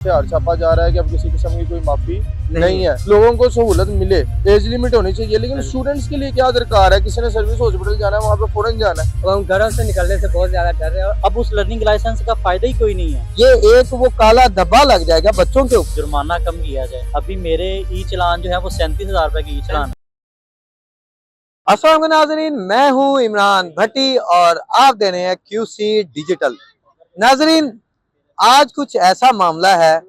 हथियार छापा जा रहा है कि अब किसी किस्म की कोई माफी नहीं है। लोगों को सहूलत मिले, एज लिमिट होनी चाहिए, लेकिन स्टूडेंट्स के लिए क्या दरकार है? किसी ने सर्विस हॉस्पिटल जाना है, वहाँ पे फौरन जाना है। तो हम घरों से निकलने से बहुत ज्यादा डर रहे हैं। अब उस लर्निंग लाइसेंस का फायदा ही कोई नहीं है। ये एक वो काला धब्बा लग जाएगा बच्चों के ऊपर। जुर्माना कम किया जाए। अभी मेरे ई चलान जो है वो 37,000 रुपए की ई चलान। अस्सलाम वालेकुम नाजरीन, मैं हूं इमरान भट्टी और आप दे रहे हैं QC डिजिटल। नाजरीन, आज कुछ ऐसा मामला है,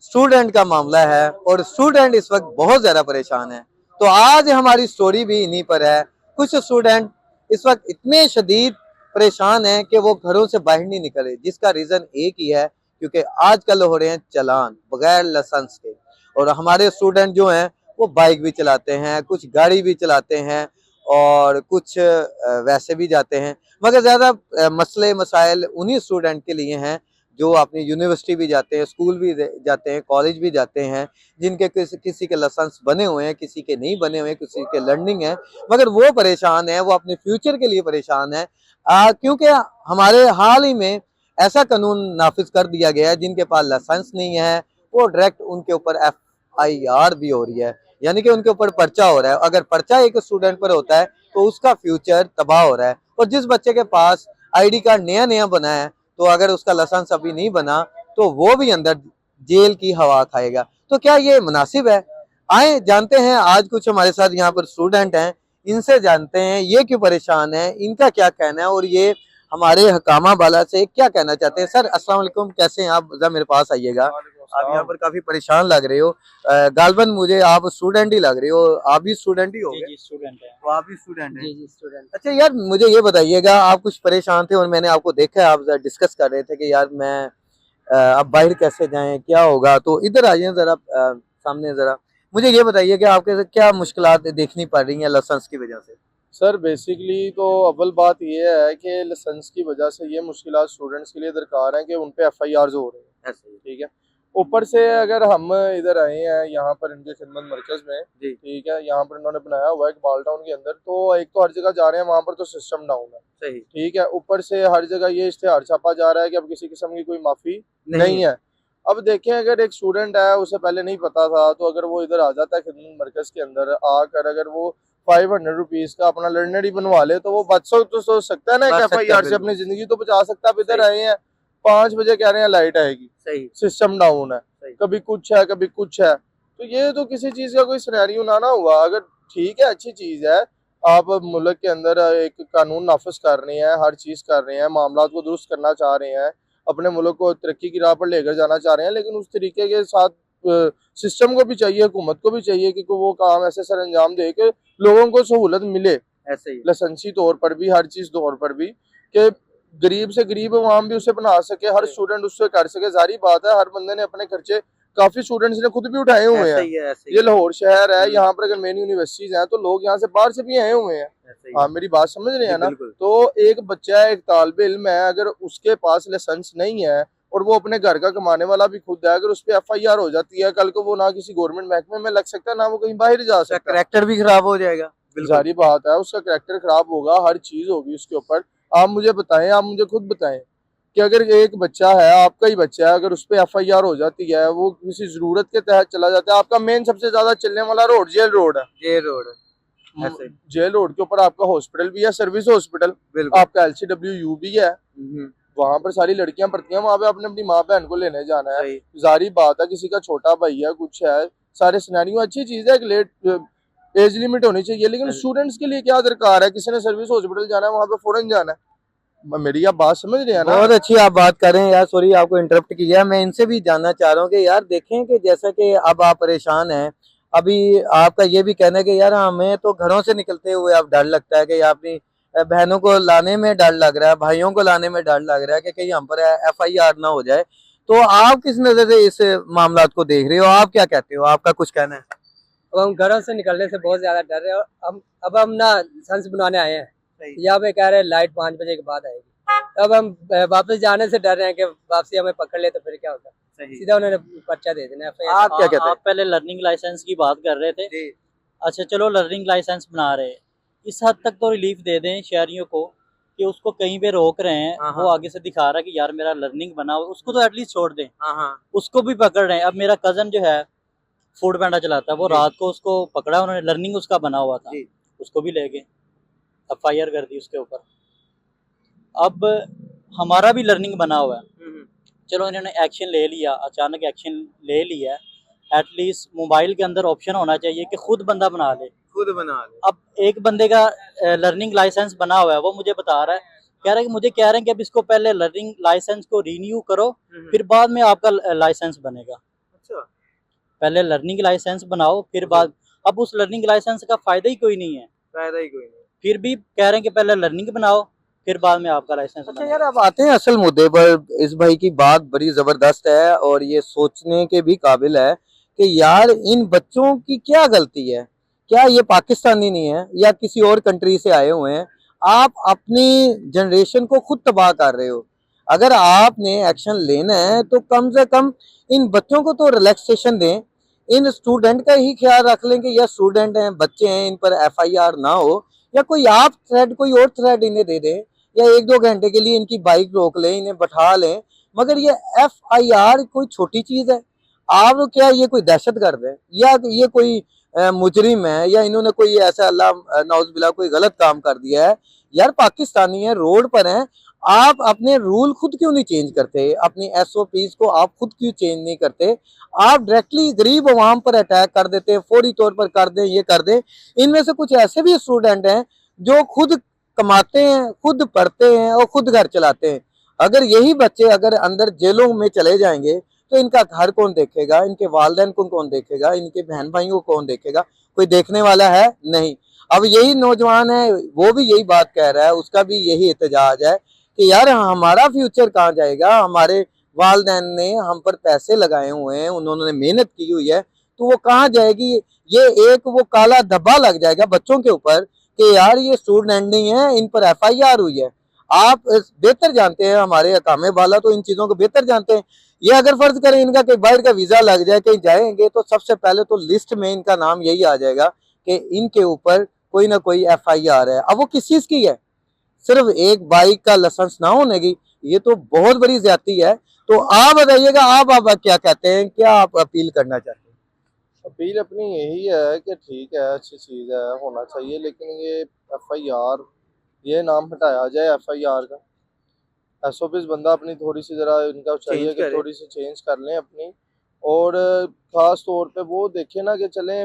स्टूडेंट का मामला है और स्टूडेंट इस वक्त बहुत ज्यादा परेशान है। तो आज हमारी स्टोरी भी इन्हीं पर है। कुछ स्टूडेंट इस वक्त इतने शदीद परेशान हैं कि वो घरों से बाहर नहीं निकले, जिसका रीजन एक ही है, क्योंकि आजकल हो रहे हैं चालान बगैर लाइसेंस के। और हमारे स्टूडेंट जो हैं वो बाइक भी चलाते हैं, कुछ गाड़ी भी चलाते हैं और कुछ वैसे भी जाते हैं, मगर ज्यादा मसले मसाइल उन्हीं स्टूडेंट के लिए हैं जो अपनी यूनिवर्सिटी भी जाते हैं, स्कूल भी जाते हैं, कॉलेज भी जाते हैं, जिनके किसी के लाइसेंस बने हुए हैं, किसी के नहीं बने हुए, किसी के लर्निंग है, मगर वो परेशान है, वो अपने फ्यूचर के लिए परेशान है। क्योंकि हमारे हाल ही में ऐसा कानून नाफिज कर दिया गया है, जिनके पास लाइसेंस नहीं है वो डायरेक्ट उनके ऊपर FIR भी हो रही है, यानी कि उनके ऊपर पर्चा हो रहा है। अगर पर्चा एक स्टूडेंट पर होता है तो उसका फ्यूचर तबाह हो रहा है। और जिस बच्चे के पास ID कार्ड नया नया बना है, तो अगर उसका लाइसेंस अभी नहीं बना तो वो भी अंदर जेल की हवा खाएगा। तो क्या ये मुनासिब है? आए जानते हैं, आज कुछ हमारे साथ यहाँ पर स्टूडेंट हैं, इनसे जानते हैं ये क्यों परेशान है, इनका क्या कहना है और ये हमारे हकामा बाला से क्या कहना चाहते हैं। सर अस्सलाम वालेकुम, कैसे हैं आप? जरा मेरे पास आइएगा। आप यहाँ पर काफी परेशान लग रहे हो। गालबन मुझे आप स्टूडेंट ही लग रहे हो। आप भी स्टूडेंट ही हो गए? जी स्टूडेंट है। तो आप भी स्टूडेंट हैं? जी स्टूडेंट। अच्छा यार, मुझे ये बताइएगा, आप कुछ परेशान थे और मैंने आपको देखा है, आप डिस्कस कर रहे थे कि यार मैं अब बाहर कैसे जाएं, क्या होगा। तो इधर आइए जरा, सामने जरा मुझे ये बताइए कि आपके क्या मुश्किलात देखनी पड़ रही हैं लाइसेंस की वजह से। सर बेसिकली तो अव्वल बात ये है कि लाइसेंस की वजह से ये मुश्किलात स्टूडेंट्स के लिए दरकार हैं कि उन पे FIRs हो रहे हैं। ऐसे ही। ठीक है। ऊपर से अगर हम इधर आए हैं यहाँ पर इनके खिदमत मरकज में, जी। ठीक है, यहाँ पर इन्होंने बनाया हुआ है बाल टाउन के अंदर, तो एक तो हर जगह जा रहे हैं, वहाँ पर तो सिस्टम डाउन है। सही। ठीक है। ऊपर से हर जगह ये इश्तेहार छापा जा रहा है कि अब किसी किस्म की कोई माफी नहीं है। अब देखें, अगर एक स्टूडेंट है, उसे पहले नहीं पता था, तो अगर वो इधर आ जाता है खिदमत मरकज के अंदर आकर, अगर वो 500 रुपीज का अपना लर्नर ही बनवा ले, तो वो बच तो सोच सकता है ना कि FIR से अपनी जिंदगी तो बचा सकता है। अब इधर आए हैं 5 बजे कह रहे हैं लाइट आएगी, सही। सिस्टम डाउन है, कभी कुछ है कभी कुछ है। तो ये तो किसी चीज का कोई सिनेरियो ना हुआ। अगर ठीक है, अच्छी चीज है, आप मुल्क के अंदर एक कानून नाफिज कर रहे हैं, हर चीज कर रहे हैं, मामला को दुरुस्त करना चाह रहे हैं, अपने मुल्क को तरक्की की राह पर लेकर जाना चाह रहे हैं, लेकिन उस तरीके के साथ सिस्टम को भी चाहिए, हुकूमत को भी चाहिए कि वो काम ऐसे सर अंजाम दे के लोगों को सहूलत मिले, ऐसे ही लाइसेंसी तौर पर भी, हर चीज तौर पर भी, कि गरीब से गरीब आवाम भी उसे बना सके, हर स्टूडेंट उससे कर सके। जारी बात है, हर बंदे ने अपने खर्चे काफी स्टूडेंट्स ने खुद भी उठाए हुए हैं। ये लाहौर शहर है, यहाँ पर अगर मेन यूनिवर्सिटीज हैं तो लोग यहाँ से बाहर से भी आए हुए हैं। हाँ, मेरी बात समझ रहे हैं ना? तो एक बच्चा है, एक तालिब इल्म है, अगर उसके पास लाइसेंस नहीं है और वो अपने घर का कमाने वाला भी खुद है, अगर उस पर FIR हो जाती है, कल को वो ना किसी गवर्नमेंट महकमे में लग सकता है, ना वो कहीं बाहर जा सकता है, करैक्टर भी खराब हो जाएगा। सारी बात है, उसका करैक्टर खराब होगा, हर चीज होगी उसके ऊपर। आप मुझे बताएं, आप मुझे खुद बताएं कि अगर एक बच्चा है, आपका ही बच्चा है, अगर उस पर FIR हो जाती है, वो किसी जरूरत के तहत चला जाता है, आपका मेन सबसे ज्यादा चलने वाला रोड जेल रोड है। जेल रोड जेल रोड के ऊपर आपका हॉस्पिटल भी है, सर्विस हॉस्पिटल, आपका LCWU भी है, वहां पर सारी लड़कियां पढ़ती हैं, वहां पे आपने अपनी माँ बहन को लेने जाना है। जारी बात है, किसी का छोटा भाई है, कुछ है, सारे सिनेरियो अच्छी चीज है, एक लेट एज लिमिट होनी चाहिए, लेकिन स्टूडेंट्स के लिए क्या दरकार है? किसी ने सर्विस हॉस्पिटल जाना है, वहां पे फौरन जाना है। मेरी आप बात समझ रहे हैं ना? बहुत अच्छी आप बात कर रहे हैं यार, सॉरी आपको इंटरप्ट किया। मैं इनसे भी जानना चाह रहा हूँ कि यार देखें कि जैसा कि अब आप परेशान हैं, अभी आपका ये भी कहना है कि यार हमें तो घरों से निकलते हुए अब डर लगता है कि अपनी बहनों को लाने में डर लग रहा है, भाइयों को लाने में डर लग रहा है कि कहीं हम पर FIR ना हो जाए। तो आप किस नजर से इस मामला को देख रहे हो? आप क्या कहते हो, आपका कुछ कहना है? अब हम घरों से निकलने से बहुत ज्यादा डर रहे हैं। अब हम ना लाइसेंस बनवाने आए हैं, यहाँ पे कह रहे हैं लाइट 5 बजे के बाद आएगी। अब हम वापस जाने से डर रहे हैं कि वापसी हमें पकड़ ले तो फिर क्या होगा। सीधा उन्होंने पर्चा दे देना। आप क्या कहते हैं? आप पहले लर्निंग लाइसेंस की बात कर रहे थे। अच्छा चलो, लर्निंग लाइसेंस बना रहे, इस हद तक तो रिलीफ दे दें शहरियों को कि उसको कहीं पे रोक रहे हैं, हाँ, वो हाँ। आगे से दिखा रहा है कि यार मेरा लर्निंग बना हुआ है, उसको तो एटलीस्ट छोड़ दें, हाँ हाँ उसको भी पकड़ रहे हैं। अब मेरा कजन जो है फूड पैंडा चलाता है, वो जी। रात को उसको पकड़ा, उन्होंने लर्निंग उसका बना हुआ था, जी। उसको भी ले गए, FIR कर दी उसके ऊपर। अब हमारा भी लर्निंग बना हुआ है, चलो इन्होंने एक्शन ले लिया, अचानक एक्शन ले लिया है, एटलीस्ट मोबाइल के अंदर ऑप्शन होना चाहिए कि खुद बंदा बना ले। खुद बना ले। अब एक बंदे का लर्निंग लाइसेंस बना हुआ है, वो मुझे बता रहा है, कह रहा है कि मुझे कह रहे हैं कि अब इसको पहले लर्निंग लाइसेंस को रिन्यू करो, फिर बाद में आपका लाइसेंस बनेगा। अच्छा। पहले लर्निंग लाइसेंस बनाओ, फिर बाद। अब उस लर्निंग लाइसेंस का फायदा ही कोई नहीं है, फायदा ही कोई नहीं। फिर भी कह रहे हैं कि पहले लर्निंग बनाओ, फिर बाद में आपका लाइसेंस अच्छा बनेगा। यार, अब आते हैं असल मुद्दे पर। इस भाई की बात बड़ी जबरदस्त है और ये सोचने के भी काबिल है कि यार इन बच्चों की क्या गलती है। क्या ये पाकिस्तानी नहीं है या किसी और कंट्री से आए हुए हैं? आप अपनी जनरेशन को खुद तबाह कर रहे हो। अगर आपने एक्शन लेना है तो कम से कम इन बच्चों को तो रिलैक्सेशन दें। इन स्टूडेंट का ही ख्याल रख लें कि यह स्टूडेंट हैं, बच्चे हैं, इन पर FIR ना हो, या कोई आप थ्रेड, कोई और थ्रेड इन्हें दे दें, या 1-2 घंटे के लिए इनकी बाइक रोक लें, इन्हें बैठा लें। मगर ये FIR कोई छोटी चीज है? आप लोग क्या ये कोई दहशत गर्द है या ये कोई मुजरिम है या इन्होंने कोई ऐसा अल्लाह नाउज़ुबिल्लाह कोई गलत काम कर दिया है? यार पाकिस्तानी है, रोड पर हैं, आप अपने रूल खुद क्यों नहीं चेंज करते? अपनी SOPs को आप खुद क्यों चेंज नहीं करते? आप डायरेक्टली गरीब अवाम पर अटैक कर देते हैं, फौरी तौर पर कर दें, ये कर दें। इनमें से कुछ ऐसे भी स्टूडेंट हैं जो खुद कमाते हैं, खुद पढ़ते हैं और खुद घर चलाते हैं। अगर यही बच्चे अगर अंदर जेलों में चले जाएंगे तो इनका घर कौन देखेगा? इनके वालिदैन को कौन देखेगा? इनके बहन भाइयों को कौन देखेगा? कोई देखने वाला है नहीं। अब यही नौजवान है, वो भी यही बात कह रहा है, उसका भी यही एहतजाज है कि यार हमारा फ्यूचर कहाँ जाएगा? हमारे वालिदैन ने हम पर पैसे लगाए हुए हैं, उन्होंने मेहनत की हुई है, तो वो कहाँ जाएगी? ये एक वो काला धब्बा लग जाएगा बच्चों के ऊपर कि यार ये स्टूडेंट नहीं है, इन पर FIR हुई है। आप बेहतर जानते हैं, हमारे हकामे वाला तो इन चीजों को बेहतर जानते हैं। ये अगर फर्ज करें इनका कि बाहर का वीजा लग जाए, कहीं जाएंगे, तो सबसे पहले तो लिस्ट में इनका नाम यही आ जाएगा कि इनके ऊपर कोई ना कोई FIR है। अब वो किस चीज की है? सिर्फ एक बाइक का लाइसेंस ना होने की? ये तो बहुत बड़ी ज्यादती है। तो आप बताइएगा, आप क्या कहते हैं, क्या आप अपील करना चाहते हैं? अपील अपनी यही है कि ठीक है, अच्छी चीज़ है, होना चाहिए, लेकिन ये FIR, ये नाम हटाया जाए FIR का। SOPs बंदा अपनी थोड़ी सी ज़रा इनका चाहिए कि थोड़ी सी चेंज कर लें अपनी। और ख़ास तौर पे वो देखें ना कि चलें,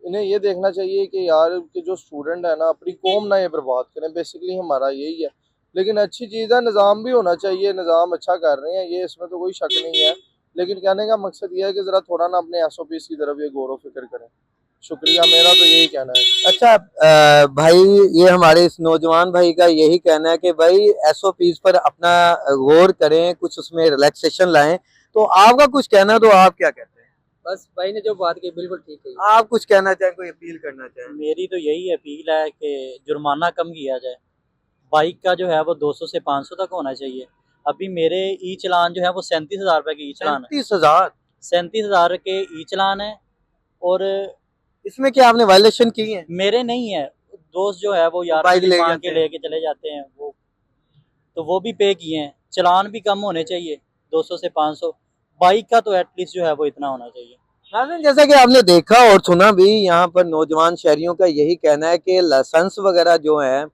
इन्हें ये देखना चाहिए कि यार कि जो स्टूडेंट है ना, अपनी कौम ना ये बर्बाद करें। बेसिकली हमारा यही है। लेकिन अच्छी चीज़ है, निज़ाम भी होना चाहिए, निज़ाम अच्छा कर रहे हैं ये, इसमें तो कोई शक नहीं है। लेकिन कहने का मकसद ये है कि ज़रा थोड़ा ना अपने SOPs की तरफ ये गौर व फिक्र करें। शुक्रिया, मेरा तो यही कहना है। अच्छा भाई, ये हमारे इस नौजवान भाई का यही कहना है कि भाई SOPs पर अपना गौर करें, कुछ उसमें रिलैक्सेशन लाएं। तो आपका कुछ कहना, तो आप क्या कहते हैं? बस भाई ने जो बात की बिल्कुल ठीक है। आप कुछ कहना चाहें, कोई अपील करना चाहें? मेरी तो यही अपील है कि जुर्माना कम किया जाए, बाइक का जो है वो 200 से 500 तक होना चाहिए। अभी मेरे ई चलान जो है वो 37,000 रुपए के ई चलान है, 37,000? 37,000 के ई चलान है। और इसमें क्या आपने वायलेशन की है? मेरे नहीं है, दोस्त जो है वो यार बाइक ले मांग जाते के हैं। लेके चले जाते हैं, वो तो वो भी पे किए हैं। चलान भी कम होने चाहिए, 200 से 500। बाइक का तो एटलीस्ट जो है वो इतना होना चाहिए। नाज़रीन, जैसा कि आपने देखा और सुना भी, यहाँ पर नौजवान शहरियों का यही कहना है कि लाइसेंस वगैरह जो है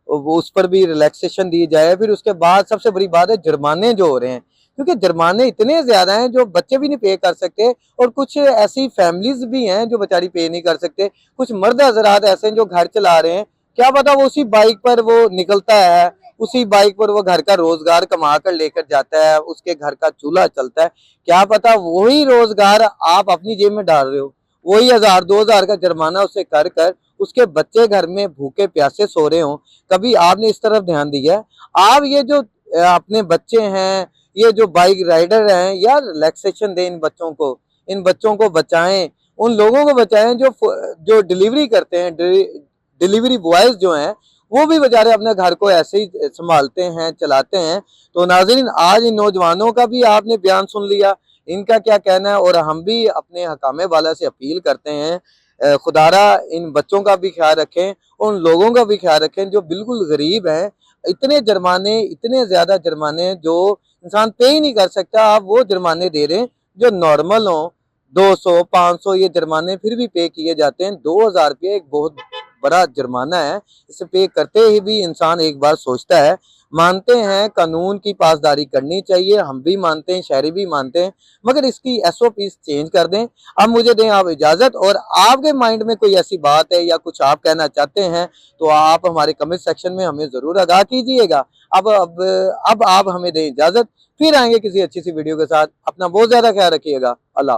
वो उस पर भी रिलैक्सेशन दी जाए। फिर उसके बाद सबसे बड़ी बात है जुर्माने जो हो रहे हैं, क्योंकि जुर्माने इतने ज्यादा हैं जो बच्चे भी नहीं पे कर सकते, और कुछ ऐसी फैमिलीज भी हैं जो बेचारी पे नहीं कर सकते। कुछ मर्द हजरात ऐसे हैं जो घर चला रहे हैं, क्या पता वो उसी बाइक पर वो निकलता है, उसी बाइक पर वो घर का रोजगार कमा कर लेकर जाता है, उसके घर का चूल्हा चलता है। क्या पता वही रोजगार आप अपनी जेब में डाल रहे हो, वही 1,000-2,000 का जुर्माना उसे कर कर उसके बच्चे घर में भूखे प्यासे सो रहे हो। कभी आपने इस तरफ ध्यान दिया है? आप ये जो अपने बच्चे हैं, ये जो बाइक राइडर हैं, यार रिलैक्सेशन दें इन बच्चों को, इन बच्चों को बचाएं, उन लोगों को बचाएं जो डिलीवरी करते हैं, डिलीवरी बॉयज जो हैं, वो भी बेचारे अपने घर को ऐसे ही संभालते हैं, चलाते हैं। तो नाज़रीन, आज इन नौजवानों का भी आपने बयान सुन लिया, इनका क्या कहना है, और हम भी अपने हकामे वाला से अपील करते हैं, खुदारा इन बच्चों का भी ख्याल रखें, उन लोगों का भी ख्याल रखें जो बिल्कुल गरीब हैं, इतने जुर्माने, इतने ज्यादा जुर्माने जो इंसान पे ही नहीं कर सकता, आप वो जुर्माने दे रहे हैं जो नॉर्मल हो। 200 500 ये जुर्माने फिर भी पे किए जाते हैं। 2000 रुपये एक बहुत बड़ा जुर्माना है, इसे पे करते ही भी इंसान एक बार सोचता है। मानते हैं कानून की पासदारी करनी चाहिए, हम भी मानते हैं, शहरी भी मानते हैं, मगर इसकी SOPs चेंज कर दें। अब मुझे दें आप इजाजत, और आपके माइंड में कोई ऐसी बात है या कुछ आप कहना चाहते हैं तो आप हमारे कमेंट सेक्शन में हमें जरूर आगाह कीजिएगा। अब आप हमें दें इजाजत, फिर आएंगे किसी अच्छी सी वीडियो के साथ। अपना बहुत ज्यादा ख्याल रखिएगा। अल्लाह।